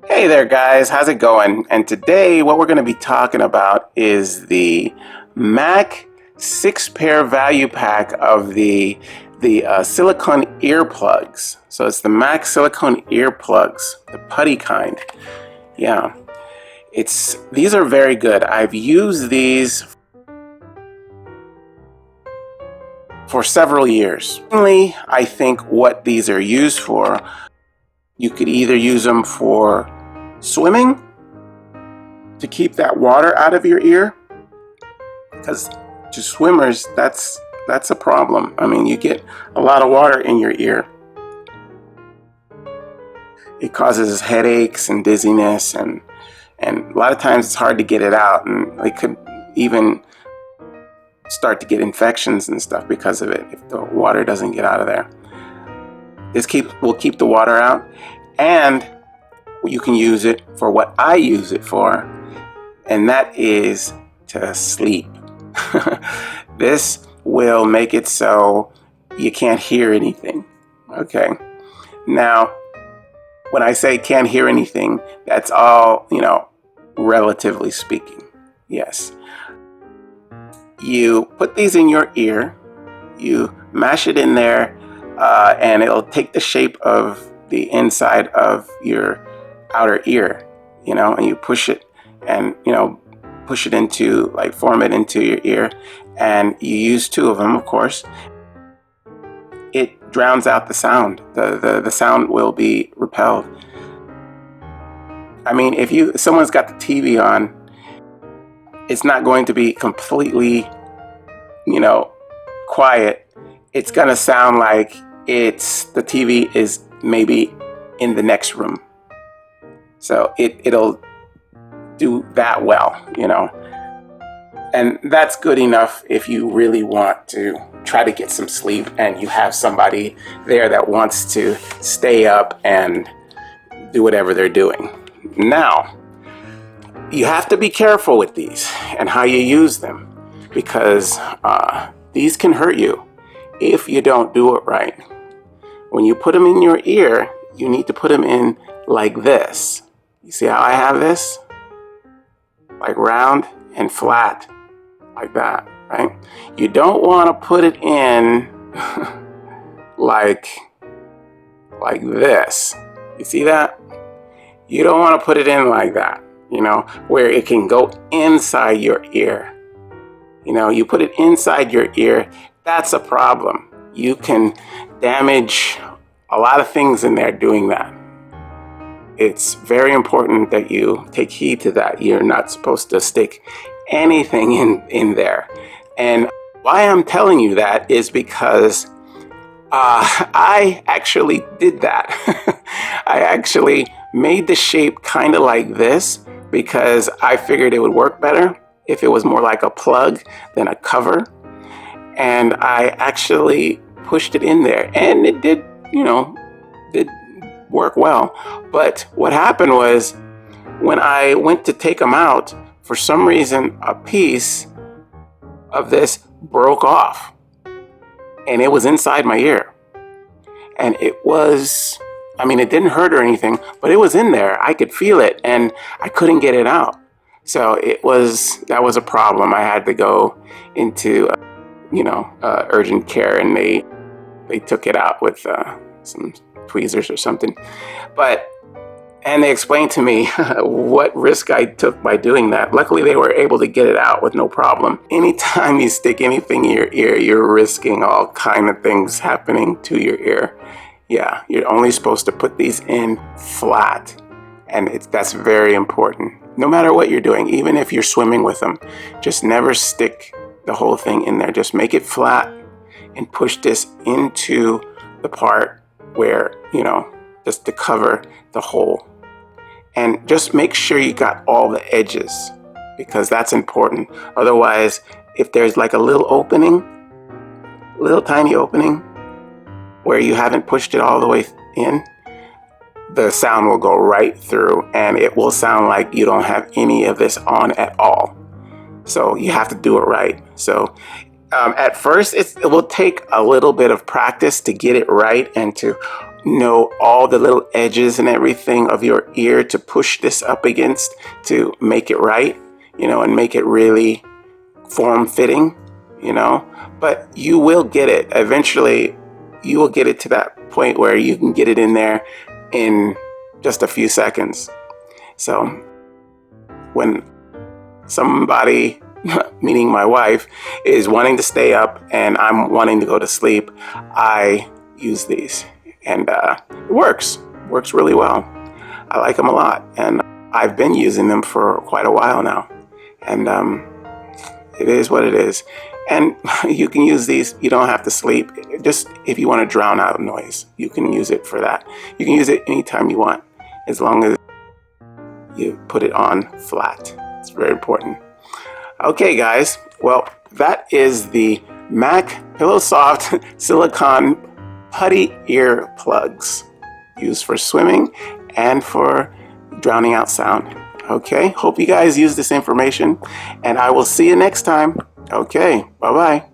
Hey there guys, how's it going? And today what we're going to be talking about is the Mack 6-pair value pack of the silicone earplugs. So it's the Mack silicone earplugs, the putty kind. Yeah, these are very good. I've used these for several years. Mainly, I think what these are used for, you could either use them for swimming to keep that water out of your ear, because to swimmers that's a problem. I mean, you get a lot of water in your ear. It causes headaches and dizziness, and a lot of times it's hard to get it out, and it could even start to get infections and stuff because of it if the water doesn't get out of there. This will keep the water out, and you can use it for what I use it for, and that is to sleep. This will make it so you can't hear anything. Okay. Now, when I say can't hear anything, that's all, relatively speaking. Yes. You put these in your ear, you mash it in there, and it'll take the shape of the inside of your outer ear, and you push it and, push it into, form it into your ear, and you use 2 of them, of course. It drowns out the sound. The sound will be repelled. I mean, if someone's got the TV on, it's not going to be completely, quiet. It's going to sound like the TV is maybe in the next room. So it'll do that well, and that's good enough if you really want to try to get some sleep and you have somebody there that wants to stay up and do whatever they're doing. Now, you have to be careful with these and how you use them, because these can hurt you if you don't do it right. When you put them in your ear, you need to put them in like this. You see how I have this? Like round and flat, like that, right? You don't want to put it in like this. You see that? You don't want to put it in like that, where it can go inside your ear. You put it inside your ear, that's a problem. You can damage a lot of things in there doing that. It's very important that you take heed to that. You're not supposed to stick anything in there. And why I'm telling you that is because I actually did that. I actually made the shape kind of like this because I figured it would work better if it was more like a plug than a cover. And I actually pushed it in there, and it did, did work well. But what happened was, when I went to take them out, for some reason a piece of this broke off, and it was inside my ear, and it didn't hurt or anything, but it was in there. I could feel it, and I couldn't get it out. So that was a problem. I had to go into urgent care, and they took it out with some tweezers or something. And they explained to me what risk I took by doing that. Luckily, they were able to get it out with no problem. Anytime you stick anything in your ear, you're risking all kind of things happening to your ear. Yeah, you're only supposed to put these in flat, and that's very important. No matter what you're doing, even if you're swimming with them, just never stick the whole thing in there. Just make it flat and push this into the part where, just to cover the hole. And just make sure you got all the edges, because that's important. Otherwise, if there's like a little tiny opening where you haven't pushed it all the way in, the sound will go right through, and it will sound like you don't have any of this on at all. So you have to do it right. So at first, it will take a little bit of practice to get it right and to know all the little edges and everything of your ear to push this up against to make it right, you know, and make it really form-fitting, you know. But you will get it. Eventually, you will get it to that point where you can get it in there in just a few seconds. So when somebody, meaning my wife, is wanting to stay up and I'm wanting to go to sleep, I use these, and it works really well. I like them a lot, and I've been using them for quite a while now, and it is what it is. And you can use these, you don't have to sleep. Just if you want to drown out noise, you can use it for that. You can use it anytime you want, as long as you put it on flat. It's very important. Okay, guys, well, that is the Mack Pillow Soft Silicone Putty Earplugs, used for swimming and for drowning out sound. Okay, hope you guys use this information, and I will see you next time. Okay, bye-bye.